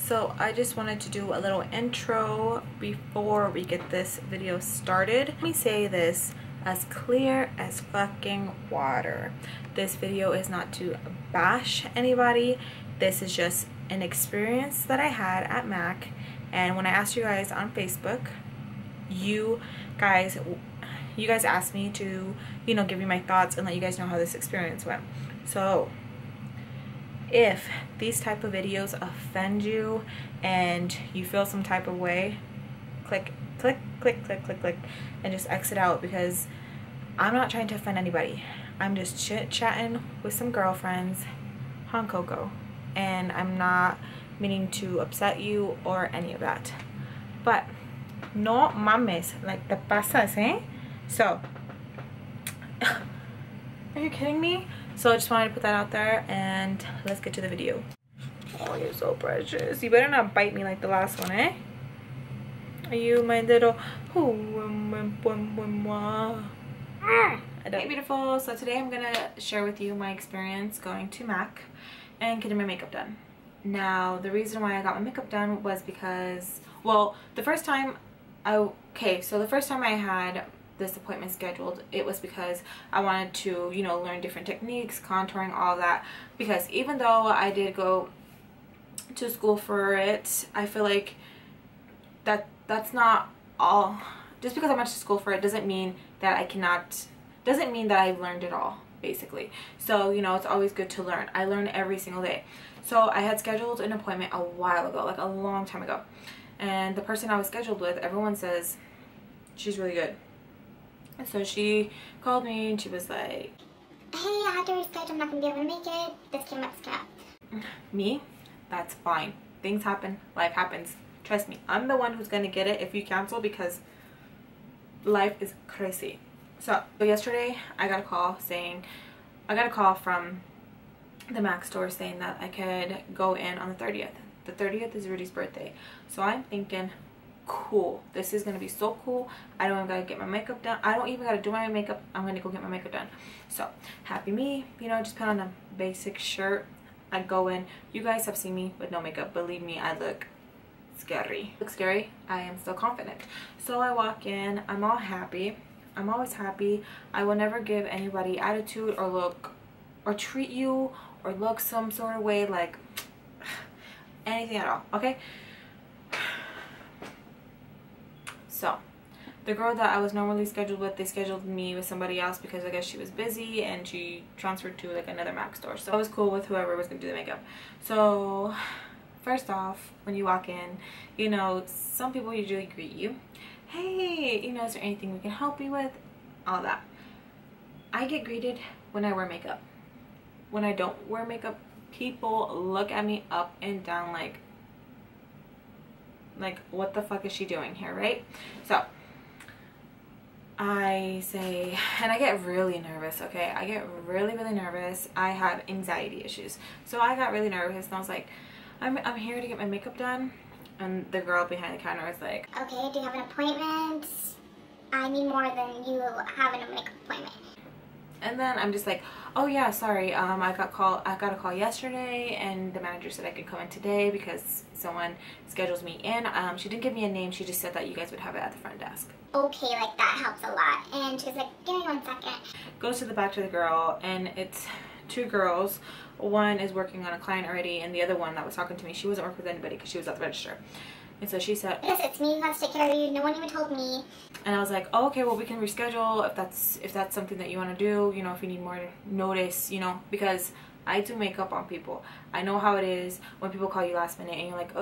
So I just wanted to do a little intro before we get this video started. Let me say this as clear as fucking water. This video is not to bash anybody. This is just an experience that I had at MAC, and when I asked you guys on Facebook, you guys asked me to, you know, give you my thoughts and let you guys know how this experience went. So if these type of videos offend you and you feel some type of way, click and just exit out, because I'm not trying to offend anybody. I'm just chit-chatting with some girlfriends on Coco, and I'm not meaning to upset you or any of that. But no mames, like te pasas, eh? So are you kidding me? So I just wanted to put that out there, and let's get to the video. Oh, you're so precious. You better not bite me like the last one, eh? Are you my little... Hey beautiful, so today I'm gonna share with you my experience going to MAC and getting my makeup done. Now, the reason why I got my makeup done was because, well, the first time I had this appointment scheduled, it was because I wanted to, you know, learn different techniques, contouring, all that, because even though I did go to school for it, I feel like that's not all. Just because I went to school for it doesn't mean that I've learned it all, basically. So, you know, it's always good to learn. I learn every single day. So I had scheduled an appointment a while ago, like a long time ago, and the person I was scheduled with, everyone says she's really good. And so she called me and she was like, hey, I had to reschedule, I'm not gonna be able to make it, this came up scrap. Me? That's fine. Things happen, life happens. Trust me, I'm the one who's gonna get it if you cancel, because life is crazy. So yesterday I got a call from the MAC store saying that I could go in on the 30th. The 30th is Rudy's birthday. So I'm thinking, cool, this is gonna be so cool. I don't even gotta get my makeup done. I don't even gotta do my makeup. I'm gonna go get my makeup done. So happy me, you know, just put on a basic shirt. I go in. You guys have seen me with no makeup. Believe me, I look scary. Look scary. I am still confident. So I walk in. I'm all happy. I'm always happy. I will never give anybody attitude or look or treat you or look some sort of way, like anything at all. Okay. So the girl that I was normally scheduled with, they scheduled me with somebody else because I guess she was busy and she transferred to like another MAC store. So I was cool with whoever was gonna do the makeup. So first off, when you walk in, you know, some people usually greet you. Hey, you know, is there anything we can help you with? All that. I get greeted when I wear makeup. When I don't wear makeup, people look at me up and down like what the fuck is she doing here, right? So I say, and I get really nervous, okay? I get really nervous. I have anxiety issues. So I got really nervous and I was like, I'm here to get my makeup done. And the girl behind the counter was like, okay, do you have an appointment? I need more than you having a makeup appointment. And then I'm just like, oh yeah, sorry, I got a call yesterday and the manager said I could come in today because someone schedules me in. She didn't give me a name, she just said that you guys would have it at the front desk. Okay, like that helps a lot. And she's like, give me 1 second. Goes to the back to the girl, and it's two girls. One is working on a client already, and the other one that was talking to me, she wasn't working with anybody because she was at the register. And so she said, yes, it's me who has to take care of you. No one even told me. And I was like, oh, okay, well, we can reschedule if that's something that you want to do, you know, if you need more notice, you know, because I do makeup on people. I know how it is when people call you last minute and you're like,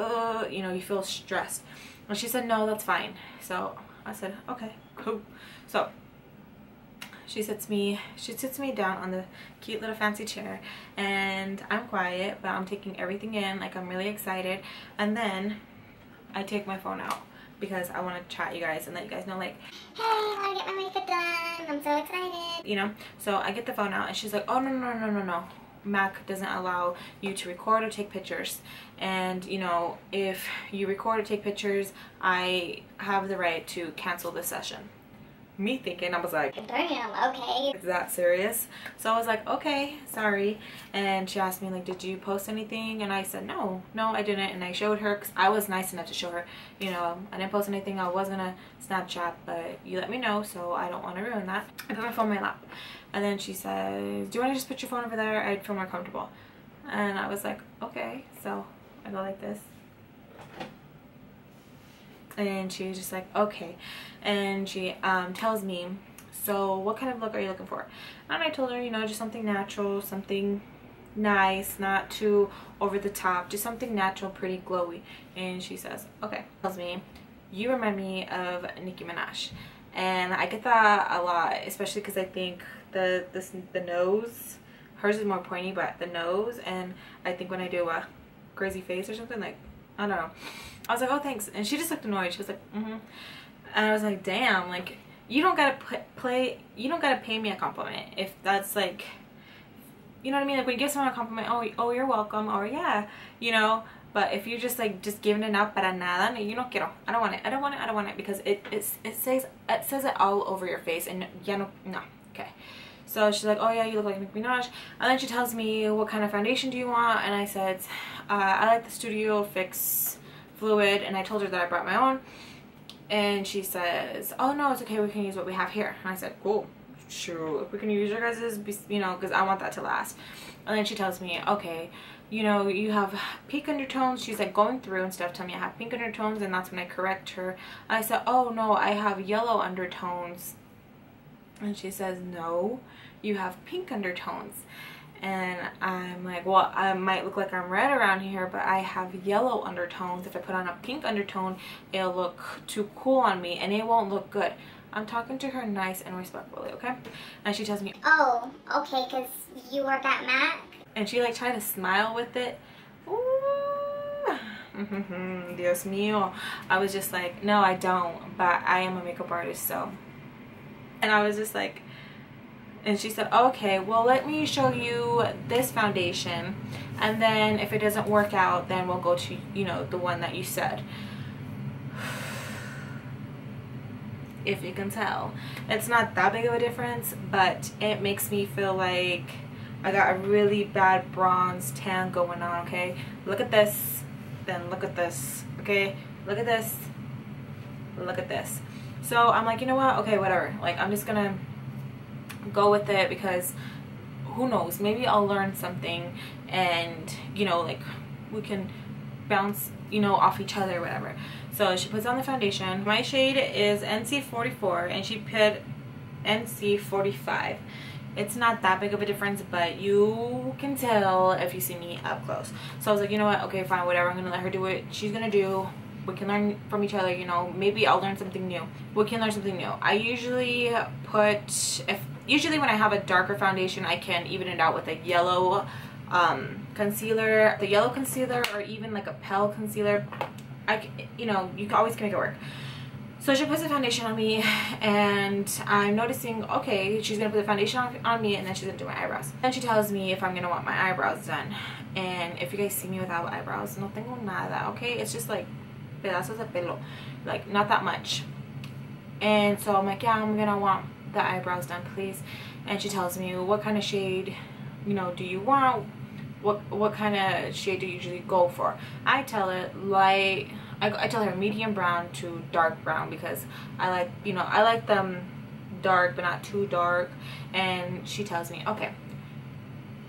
you know, you feel stressed. And she said, no, that's fine. So I said, okay, cool. So she sits me down on the cute little fancy chair, and I'm quiet, but I'm taking everything in, like I'm really excited. And then I take my phone out because I want to chat you guys and let you guys know, like, hey, I want to get my makeup done, I'm so excited, you know. So I get the phone out and she's like, oh, no, MAC doesn't allow you to record or take pictures, and you know, if you record or take pictures, I have the right to cancel the session. me thinking, I was like, damn, okay. is that serious? So I was like, okay, sorry. And she asked me like, did you post anything? And I said, no, I didn't. And I showed her, because I was nice enough to show her, you know, I didn't post anything. I was gonna Snapchat, but you let me know, so I don't want to ruin that. I put my phone in my lap. And then she says, do you want to just put your phone over there? I'd feel more comfortable. And I was like, okay. So I go like this. And she was just like, okay. And she tells me, so what kind of look are you looking for? And I told her, you know, just something natural, something nice, not too over the top, just something natural, pretty glowy. And she says, okay. Tells me, you remind me of Nicki Minaj. And I get that a lot, especially because I think the nose, hers is more pointy, but the nose, and I think when I do a crazy face or something, like, I don't know. I was like, oh, thanks. And she just looked annoyed. She was like, mm-hmm. And I was like, damn, like, you don't gotta you don't gotta pay me a compliment if that's like, you know what I mean? Like, when you give someone a compliment, oh, you're welcome, or yeah, you know. But if you're just like just giving it up para nada, you no quiero. I don't want it. I don't want it. I don't want it, because it says it all over your face, and ya no. Okay. So she's like, oh yeah, you look like Nicki Minaj. And then she tells me, what kind of foundation do you want? And I said, I like the Studio Fix Fluid. And I told her that I brought my own. And she says, oh no, it's okay, we can use what we have here. And I said, cool, sure, we can use your guys's, you know, because I want that to last. And then she tells me, okay, you know, you have pink undertones. She's like going through and stuff, telling me I have pink undertones, and that's when I correct her. And I said, oh no, I have yellow undertones. And she says, no, you have pink undertones. And I'm like, well, I might look like I'm red around here, but I have yellow undertones. If I put on a pink undertone, it'll look too cool on me, and it won't look good. I'm talking to her nice and respectfully, okay? And she tells me, oh, okay, because you work at MAC? And she like tried to smile with it. Ooh. Dios mío. I was just like, no, I don't, but I am a makeup artist, so. And I was just like, and she said, okay, well, let me show you this foundation, and then if it doesn't work out, then we'll go to, you know, the one that you said. If you can tell, it's not that big of a difference, but it makes me feel like I got a really bad bronze tan going on. Okay, look at this, then look at this. Okay, look at this, look at this. So I'm like, you know what, okay, whatever, like, I'm just gonna go with it, because who knows, maybe I'll learn something, and you know, like, we can bounce, you know, off each other or whatever. So she puts on the foundation. My shade is NC44 and she put NC45. It's not that big of a difference, but you can tell if you see me up close. So I was like, you know what, okay, fine, whatever, I'm gonna let her do what she's gonna do. We can learn from each other, you know, maybe I'll learn something new. We can learn something new. I usually usually when I have a darker foundation, I can even it out with a yellow concealer, the yellow concealer, or even like a pale concealer. You know, you always can make it work. So she puts the foundation on me, and I'm noticing, okay, she's gonna put the foundation on me, and then she's gonna do my eyebrows. Then she tells me if I'm gonna want my eyebrows done. And if you guys see me without eyebrows, no tengo nada, okay? It's just like pedazos de pelo, like not that much. And so I'm like, yeah, I'm gonna want the eyebrows done, please. And she tells me, what kind of shade, you know, do you want? What kind of shade do you usually go for? I tell it light. I tell her medium brown to dark brown, because I like, you know, I like them dark but not too dark. And she tells me, okay.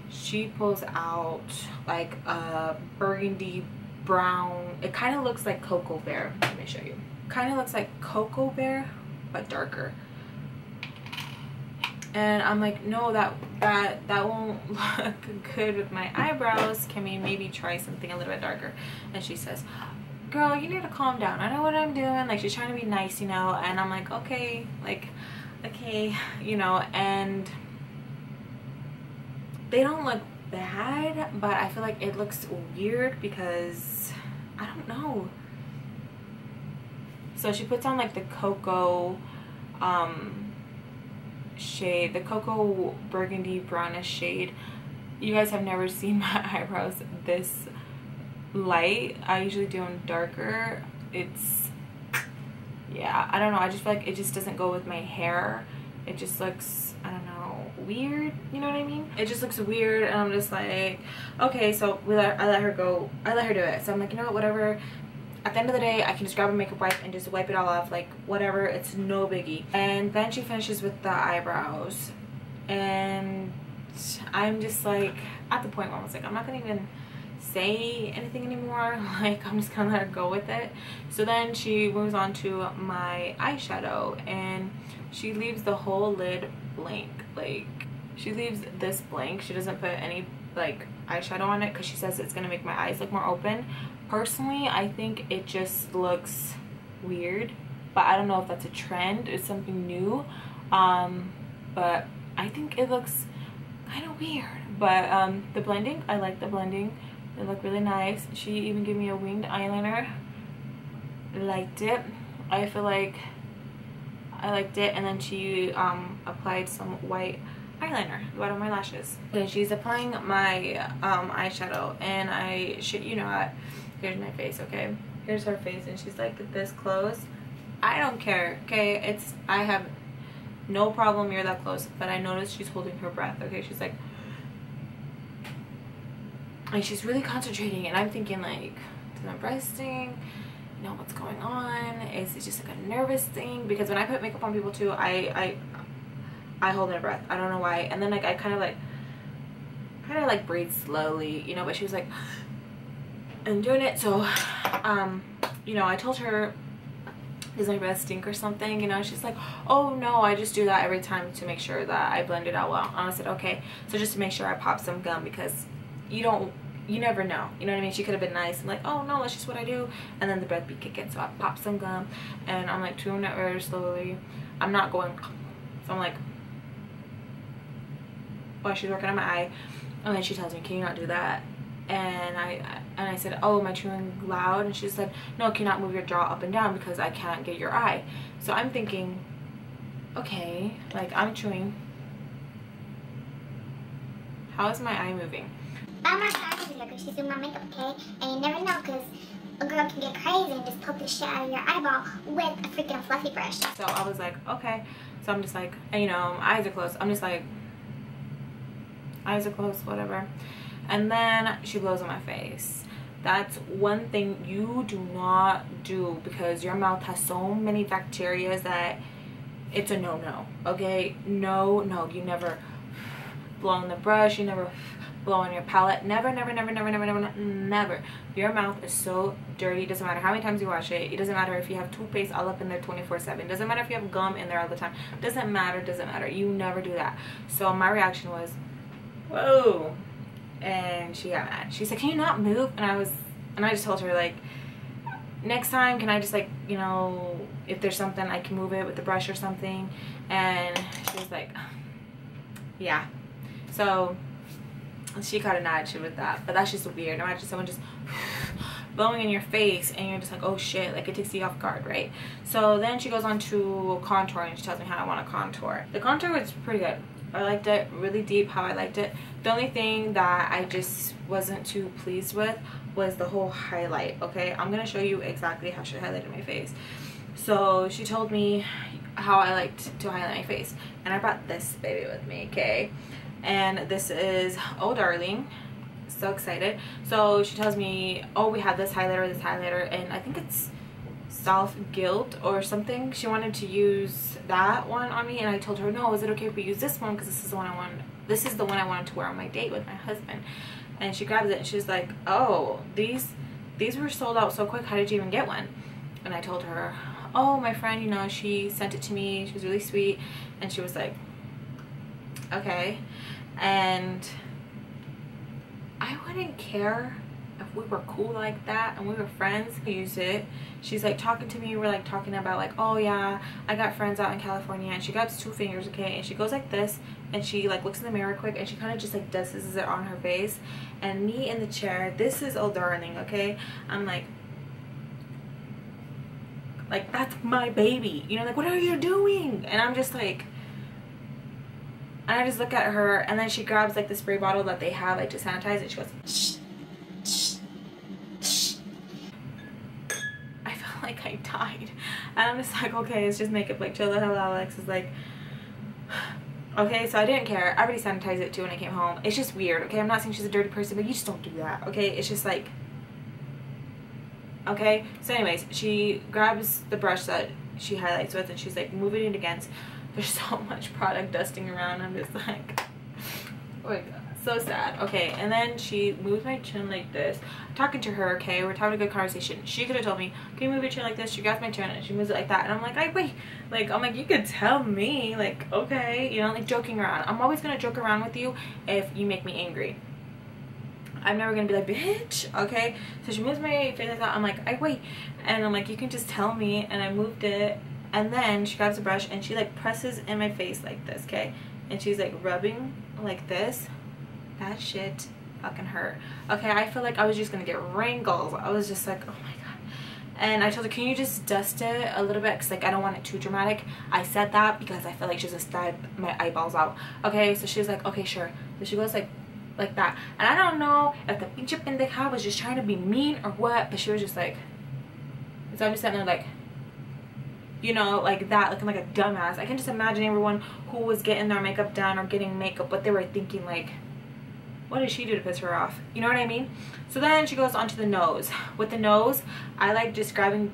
She pulls out like a burgundy brown. It kind of looks like Cocoa Bear. Let me show you. Kind of looks like Cocoa Bear but darker. And I'm like, no, that won't look good with my eyebrows. Can we maybe try something a little bit darker? And she says, girl, you need to calm down. I know what I'm doing. Like, she's trying to be nice, you know. And I'm like, okay, like, okay, you know. And they don't look bad, but I feel like it looks weird because I don't know. So she puts on like the cocoa shade, the cocoa burgundy brownish shade. You guys have never seen my eyebrows this light. I usually do them darker. It's, yeah, I don't know, I just feel like it just doesn't go with my hair. It just looks, I don't know, weird, you know what I mean? It just looks weird, and I'm just like, okay, so I let her go, I let her do it. So I'm like, you know what, whatever. At the end of the day, I can just grab a makeup wipe and just wipe it all off, like whatever, it's no biggie. And then she finishes with the eyebrows, and I'm just like at the point where I was like, I'm not gonna even say anything anymore, like I'm just gonna let her go with it. So then she moves on to my eyeshadow, and she leaves the whole lid blank. Like she leaves this blank. She doesn't put any like eyeshadow on it because she says it's gonna make my eyes look more open. Personally, I think it just looks weird, but I don't know if that's a trend, it's something new, but I think it looks kind of weird. But the blending, I like the blending. They look really nice. She even gave me a winged eyeliner. Liked it. I feel like I liked it. And then she applied some white eyeliner, the bottom of my lashes. Okay, she's applying my eyeshadow, and I shit you not, here's my face, okay? Here's her face, and she's like this close. I don't care, okay? I have no problem you're that close, but I noticed she's holding her breath, okay? She's like, and she's really concentrating, and I'm thinking like, is my breast sting? You know, what's going on? Is it just like a nervous thing? Because when I put makeup on people too, I hold my breath. I don't know why. And then like I kind of like breathe slowly, you know, but she was like, I'm doing it. So you know, I told her, does my breath stink or something? You know, she's like, oh no, I just do that every time to make sure that I blend it out well. And I said, okay, so just to make sure I pop some gum, because you never know, you know what I mean? She could have been nice and like, oh no, that's just what I do, and then the breath be kicking. So I pop some gum, and I'm like chewing it very slowly. I'm not going, so I'm like, while she's working on my eye, and then she tells me, can you not do that? And I said, oh, am I chewing loud? And she said, no, cannot move your jaw up and down because I can't get your eye. So I'm thinking, okay, like I'm chewing, how is my eye moving? I'm not talking to her because she's doing my makeup, okay? And you never know, because a girl can get crazy and just poke the shit out of your eyeball with a freaking fluffy brush. So I was like, okay. So I'm just like, and you know, my eyes are closed. I'm just like, eyes are closed, whatever. And then she blows on my face. That's one thing you do not do, because your mouth has so many bacteria that it's a no-no, okay? No, you never blow on the brush, you never blow on your palette. Never, never, never, never, never, never, never. Your mouth is so dirty. It doesn't matter how many times you wash it. It doesn't matter if you have toothpaste all up in there 24/7. It doesn't matter if you have gum in there all the time. Doesn't matter, doesn't matter. You never do that. So my reaction was, whoa. And she got mad. She said, can you not move? And I just told her, like, next time, can I just, like, you know, if there's something, I can move it with the brush or something. And she was like, yeah. So she kind of nodded with that, but that's just weird. Imagine someone just blowing in your face and you're just like, oh shit, like it takes you off guard, right? So then she goes on to contour, and she tells me how I want to contour. The contour was pretty good. I liked it, really deep how I liked it. The only thing that I just wasn't too pleased with was the whole highlight, okay? I'm gonna show you exactly how she highlighted my face. So she told me how I liked to highlight my face, and I brought this baby with me, okay? And this is Oh Darling. So excited. So she tells me, oh, we have this highlighter, and I think it's Self Guilt or something. She wanted to use that one on me, and I told her, no, is it okay if we use this one, because this is the one I want. This is the one I wanted to wear on my date with my husband. And she grabs it and she's like, oh, these were sold out so quick, how did you even get one? And I told her, oh, my friend, you know, she sent it to me, she was really sweet. And she was like, okay. And I wouldn't care if we were cool like that and we were friends. I use it. She's like talking to me, we're like talking about like, oh yeah, I got friends out in California, and she grabs 2 fingers, okay, and she goes like this, and she like looks in the mirror quick, and she kind of just like does this it on her face. And me in the chair, this is Oh Darling, okay? I'm like that's my baby, you know, like what are you doing? And I'm just like, and I just look at her, and then she grabs like the spray bottle that they have like to sanitize it. She goes, shh, shh, shh. I felt like like died. And I'm just like, okay, it's just makeup, like chill the hell out. Alex is like, okay, so I didn't care. I already sanitized it too when I came home. It's just weird, okay? I'm not saying she's a dirty person, but you just don't do that, okay? It's just like, okay? So anyways, she grabs the brush that she highlights with and she's like moving it against. There's so much product dusting around. I'm just like, oh my god, so sad. Okay, and then she moves my chin like this. I'm talking to her, okay? We're having a good conversation. She could have told me, can you move your chin like this? She grabs my chin and she moves it like that. And I'm like, wait. Like, I'm like, you could tell me. Like, okay. You know, like joking around. I'm always going to joke around with you if you make me angry. I'm never going to be like, bitch. Okay? So she moves my face like that. I'm like, wait. And I'm like, you can just tell me. And I moved it. And then she grabs a brush and she like presses in my face like this, okay? And she's like rubbing like this. That shit fucking hurt. Okay, I feel like I was just gonna get wrinkles. I was just like, oh my god. And I told her, can you just dust it a little bit, because like I don't want it too dramatic. I said that because I feel like she's gonna stab my eyeballs out. Okay, so she's like, okay, sure. So she goes like that. And I don't know if the pinche pendeja was just trying to be mean or what, but she was just like, so I'm just sitting there like, you know, like that, looking like a dumbass. I can just imagine everyone who was getting their makeup done or getting makeup, what they were thinking, like, what did she do to piss her off? You know what I mean? So then she goes onto the nose. With the nose, I like just grabbing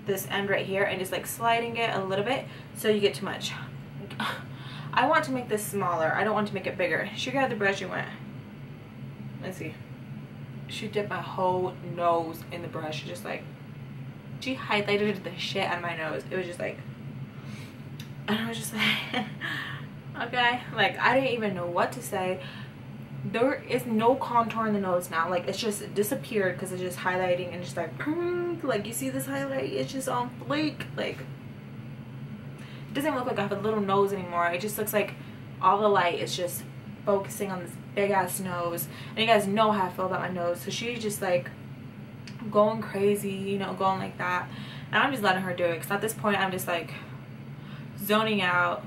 this end right here and just like sliding it a little bit so you get too much. I want to make this smaller. I don't want to make it bigger. She grabbed the brush and went, let's see. She dipped my whole nose in the brush, just like, she highlighted the shit out of my nose. It was just like, and I was just like, okay. Like, I didn't even know what to say. There is no contour in the nose now. Like, it's just disappeared because it's just highlighting and just like you see this highlight? It's just on fleek. Like, it doesn't look like I have a little nose anymore. It just looks like all the light is just focusing on this big ass nose. And you guys know how I feel about my nose. So she's just like going crazy, you know, going like that. And I'm just letting her do it, because at this point I'm just like zoning out.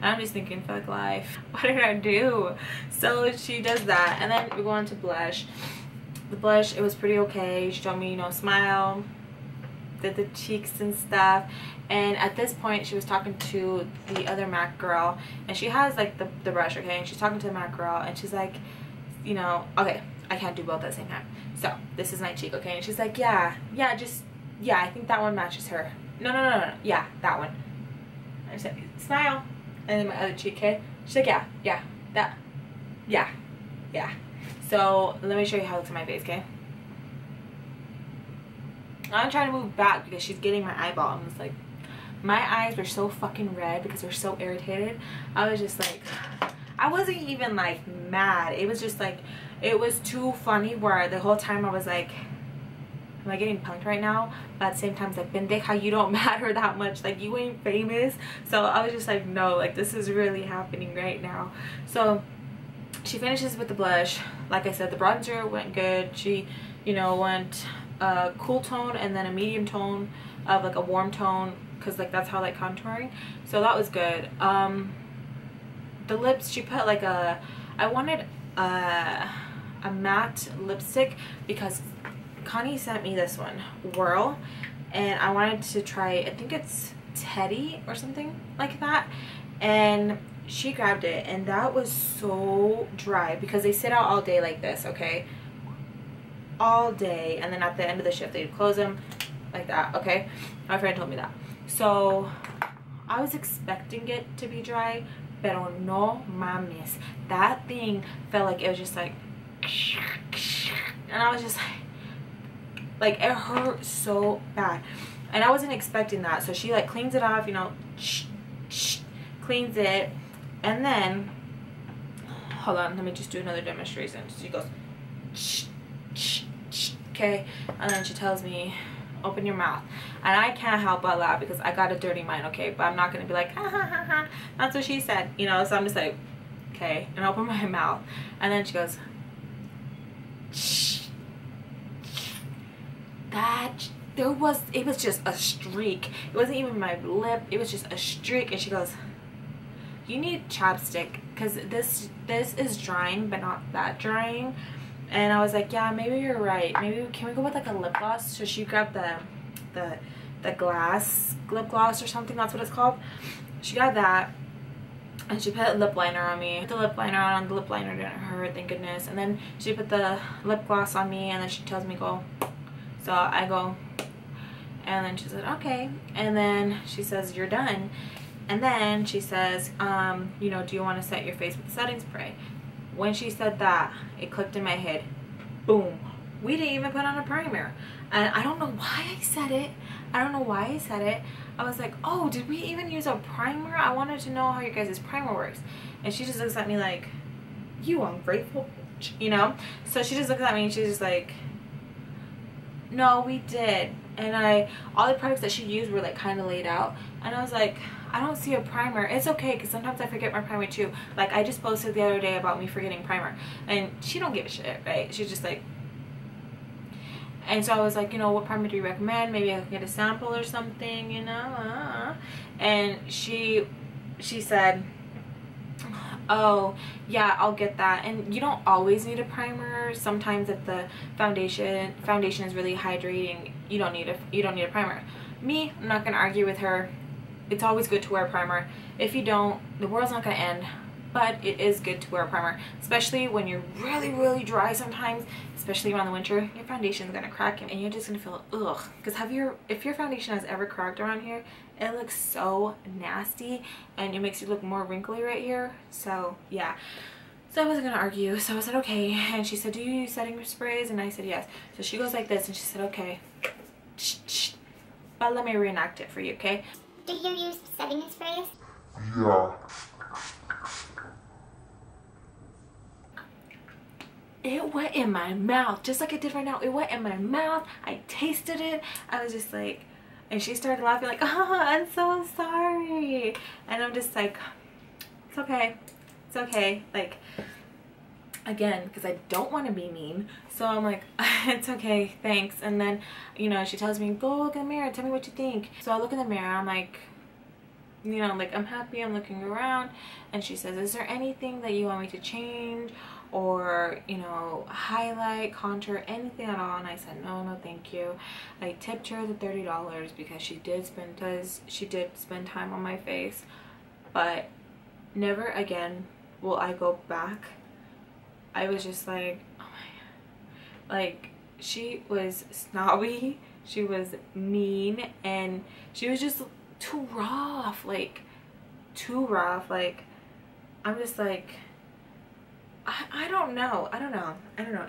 And I'm just thinking, fuck life. What did I do? So she does that. And then we go on to blush. The blush, it was pretty okay. She told me, you know, smile, did the cheeks and stuff. And at this point she was talking to the other MAC girl, and she has like the brush, okay? And she's talking to the MAC girl and she's like, you know, okay, I can't do both at the same time. So this is my cheek, okay? And she's like, yeah, I think that one matches her. No, yeah, that one. I said, smile. And then my other cheek, okay? She's like, yeah. So let me show you how it looks on my face, okay? I'm trying to move back because she's getting my eyeball. I'm just like, my eyes were so fucking red because they're so irritated. I was just like, I wasn't even like mad. It was just like, it was too funny where the whole time I was like, am I getting punked right now? But at the same time, it's like, pendeja, you don't matter that much. Like, you ain't famous. So I was just like, no, like, this is really happening right now. So she finishes with the blush. Like I said, the bronzer went good. She, you know, went a cool tone and then a medium tone of like a warm tone, because like that's how I like contouring. So that was good. The lips, she put like I wanted a matte lipstick because Connie sent me this one, Whirl, and I wanted to try, I think it's Teddy or something like that, and she grabbed it and that was so dry because they sit out all day like this, okay, all day, and then at the end of the shift they'd close them like that, okay? My friend told me that. So I was expecting it to be dry, pero no mames, that thing felt like it was just like, and I was just like it hurt so bad, and I wasn't expecting that. So she like cleans it off, you know, cleans it, and then hold on, let me just do another demonstration. So she goes, okay, and then she tells me, open your mouth, and I can't help but laugh because I got a dirty mind, okay? But I'm not gonna be like, ha ha ha ha, that's what she said, you know? So I'm just like, okay, and open my mouth, and then she goes, it was just a streak. It wasn't even my lip, it was just a streak. And she goes, you need chapstick because this is drying but not that drying. And I was like, yeah, maybe you're right. Maybe can we go with like a lip gloss? So she grabbed the glass lip gloss or something. That's what it's called. She got that. And she put a lip liner on me. Put the lip liner on. The lip liner didn't hurt, thank goodness. And then she put the lip gloss on me, and then she tells me go. So I go. And then she said, okay. And then she says, you're done. And then she says, you know, do you want to set your face with the setting spray? When she said that, it clicked in my head. Boom. We didn't even put on a primer. And I don't know why I said it. I don't know why I said it. I was like, oh, did we even use a primer? I wanted to know how your guys' primer works. And she just looks at me like, you ungrateful bitch, you know? So she just looks at me and she's just like, no, we did. And all the products that she used were like kind of laid out. And I was like, I don't see a primer. It's okay, because sometimes I forget my primer too. Like I just posted the other day about me forgetting primer. And she don't give a shit, right? She's just like, and so I was like, you know, what primer do you recommend? Maybe I can get a sample or something, you know? And she said, oh, yeah, I'll get that. And you don't always need a primer. Sometimes if the foundation is really hydrating, you don't need a primer. Me, I'm not going to argue with her. It's always good to wear a primer. If you don't, the world's not going to end. But it is good to wear a primer, especially when you're really, really dry sometimes, especially around the winter. Your foundation is going to crack and you're just going to feel ugh. Because if your foundation has ever cracked around here, it looks so nasty and it makes you look more wrinkly right here. So yeah. So I wasn't going to argue. So I said, okay. And she said, do you use setting sprays? And I said, yes. So she goes like this and she said, okay. But let me reenact it for you, okay? Do you use setting sprays? Yeah. It went in my mouth just like it did right now. It went in my mouth. I tasted it. I was just like, and she started laughing like, oh, I'm so sorry. And I'm just like, it's okay. It's okay. Like, again, because I don't want to be mean. So I'm like, it's okay, thanks. And then, you know, she tells me, go look in the mirror, tell me what you think. So I look in the mirror, I'm like, you know, like I'm happy, I'm looking around. And she says, is there anything that you want me to change? Or, you know, highlight, contour, anything at all? And I said, no, thank you. I tipped her the $30 because she did spend time on my face. But never again will I go back. I was just like, oh my god. Like, she was snobby, she was mean, and she was just too rough. Like, too rough. Like, I'm just like, I don't know.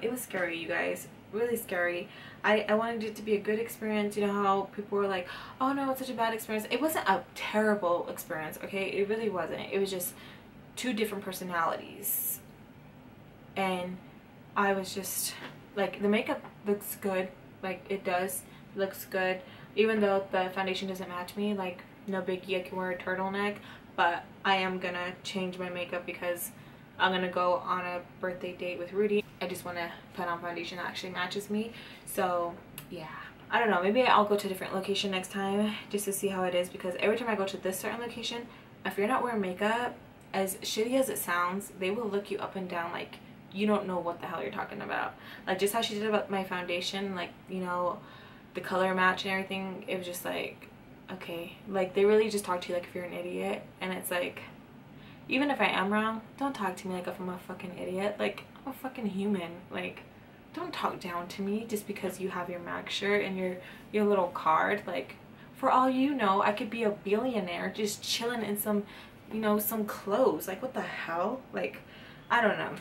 It was scary, you guys. Really scary. I wanted it to be a good experience. You know how people were like, oh no, it's such a bad experience. It wasn't a terrible experience, okay? It really wasn't. It was just two different personalities. And I was just like, the makeup looks good. Like, it does. It looks good. Even though the foundation doesn't match me, like, no biggie, I can wear a turtleneck. But I am gonna change my makeup because I'm gonna go on a birthday date with Rudy. I just want to put on foundation that actually matches me. So yeah, I don't know, maybe I'll go to a different location next time just to see how it is, because every time I go to this certain location, if you're not wearing makeup, as shitty as it sounds, they will look you up and down like you don't know what the hell you're talking about. Like, just how she did about my foundation, like, you know, the color match and everything, it was just like, okay, like, they really just talk to you like if you're an idiot. And it's like, even if I am wrong, don't talk to me like if I'm a fucking idiot. Like, I'm a fucking human. Like, don't talk down to me just because you have your MAC shirt and your little card. Like, for all you know, I could be a billionaire just chilling in some, you know, some clothes. Like, what the hell? Like, I don't know.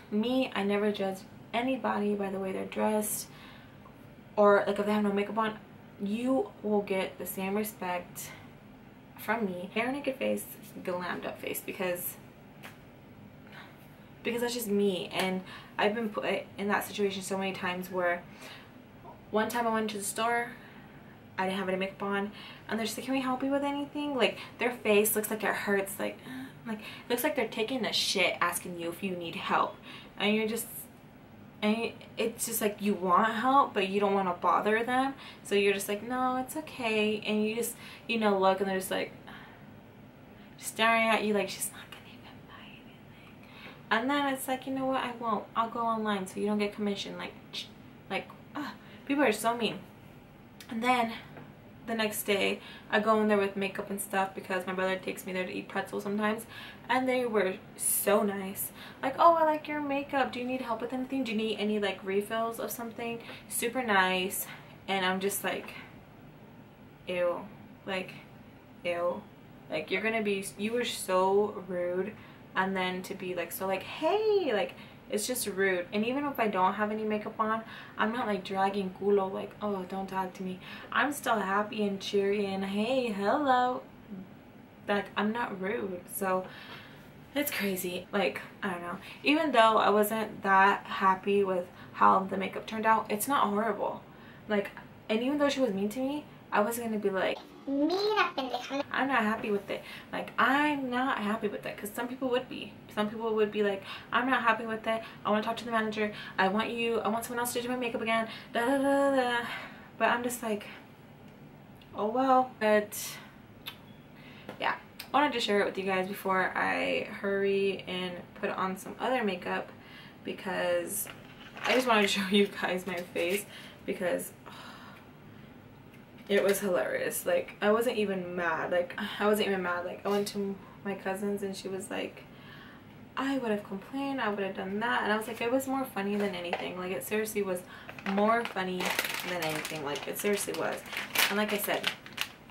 Me, I never judge anybody by the way they're dressed, or like if they have no makeup on. You will get the same respect from me. Hair naked face, glammed up face, because that's just me. And I've been put in that situation so many times where one time I went to the store, I didn't have any makeup on, and they're just like, can we help you with anything? Like, their face looks like it hurts, like it looks like they're taking a shit asking you if you need help. And you're just, and it's just like, you want help but you don't want to bother them, so you're just like, no, it's okay. And you just, you know, look, and they're just like staring at you like she's not gonna even buy anything. And then it's like, you know what, I won't. I'll go online so you don't get commission. People are so mean. And then the next day I go in there with makeup and stuff because my brother takes me there to eat pretzels sometimes, and they were so nice. Like, oh, I like your makeup, do you need help with anything, do you need any like refills of something? Super nice. And I'm just like, ew, like, ew, like, you were so rude. And then to be like, so like, hey, like, it's just rude. And even if I don't have any makeup on, I'm not like dragging culo, like, oh, don't talk to me. I'm still happy and cheery and hey, hello. Like, I'm not rude. So it's crazy. Like, I don't know. Even though I wasn't that happy with how the makeup turned out, it's not horrible. Like, and even though she was mean to me, I wasn't gonna be like, I'm not happy with it. Like, I'm not happy with it, because some people would be. Some people would be like, I'm not happy with it. I want to talk to the manager. I want someone else to do my makeup again. Da, da, da, da. But I'm just like, oh well. But yeah, I wanted to share it with you guys before I hurry and put on some other makeup, because I just wanted to show you guys my face, because it was hilarious. Like, I wasn't even mad. Like, I went to my cousin's and she was like, I would have complained, I would have done that. And I was like, it was more funny than anything. Like, it seriously was more funny than anything. Like, it seriously was. And like I said,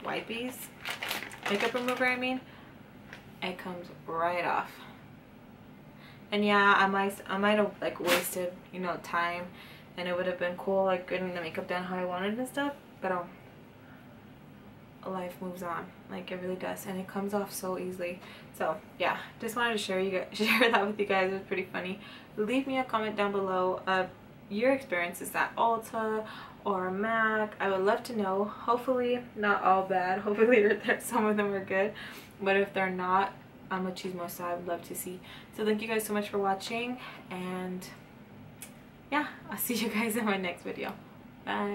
wipies, makeup remover, I mean, it comes right off. And yeah, I might have like wasted, you know, time, and it would have been cool like getting the makeup done how I wanted and stuff, but life moves on. Like, it really does, and it comes off so easily. So yeah, just wanted to share that with you guys. It was pretty funny. Leave me a comment down below of your experiences at Ulta or MAC. I would love to know. Hopefully not all bad. Hopefully some of them are good, but if they're not, I'm a chismosa. I would love to see. So thank you guys so much for watching, and yeah, I'll see you guys in my next video. Bye.